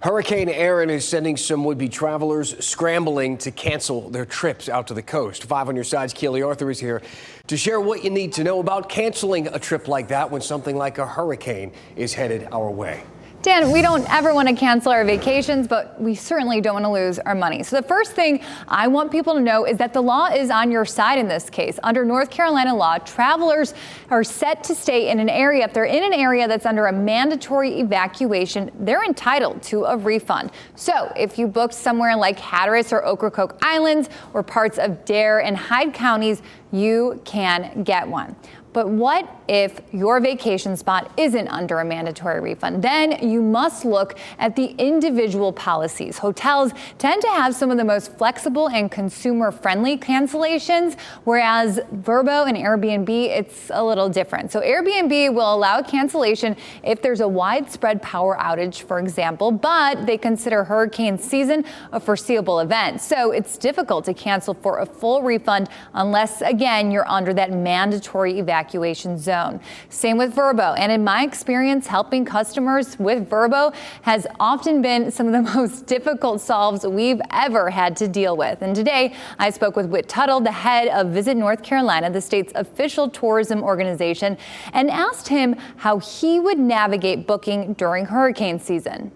Hurricane Erin is sending some would-be travelers scrambling to cancel their trips out to the coast. 5 on your side's Keely Arthur is here to share what you need to know about canceling a trip like that when something like a hurricane is headed our way. Dan, we don't ever want to cancel our vacations, but we certainly don't want to lose our money. So the first thing I want people to know is that the law is on your side in this case. Under North Carolina law, travelers are set to stay in an area. If they're in an area that's under a mandatory evacuation, they're entitled to a refund. So if you booked somewhere like Hatteras or Ocracoke Islands or parts of Dare and Hyde counties, you can get one. But what if your vacation spot isn't under a mandatory refund? Then you must look at the individual policies. Hotels tend to have some of the most flexible and consumer-friendly cancellations, whereas Vrbo and Airbnb, it's a little different. So Airbnb will allow a cancellation if there's a widespread power outage, for example, but they consider hurricane season a foreseeable event. So it's difficult to cancel for a full refund unless, again, you're under that mandatory evacuation zone. Same with Vrbo. And in my experience, helping customers with Vrbo has often been some of the most difficult solves we've ever had to deal with. And today I spoke with Whit Tuttle, the head of Visit North Carolina, the state's official tourism organization, and asked him how he would navigate booking during hurricane season.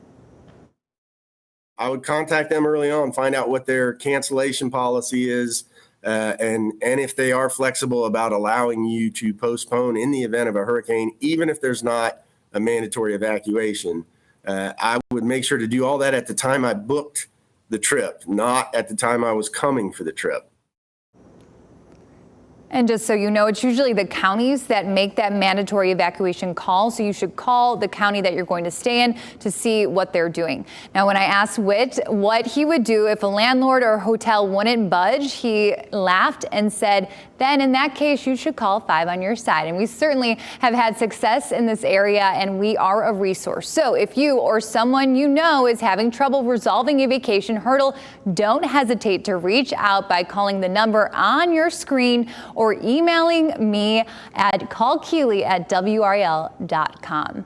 I would contact them early on, find out what their cancellation policy is. And if they are flexible about allowing you to postpone in the event of a hurricane, even if there's not a mandatory evacuation, I would make sure to do all that at the time I booked the trip, not at the time I was coming for the trip. And just so you know, it's usually the counties that make that mandatory evacuation call. So you should call the county that you're going to stay in to see what they're doing. Now, when I asked Whit what he would do if a landlord or hotel wouldn't budge, he laughed and said, then in that case, you should call 5 on your side. And we certainly have had success in this area, and we are a resource. So if you or someone you know is having trouble resolving a vacation hurdle, don't hesitate to reach out by calling the number on your screen or emailing me at callkeely@WRAL.com.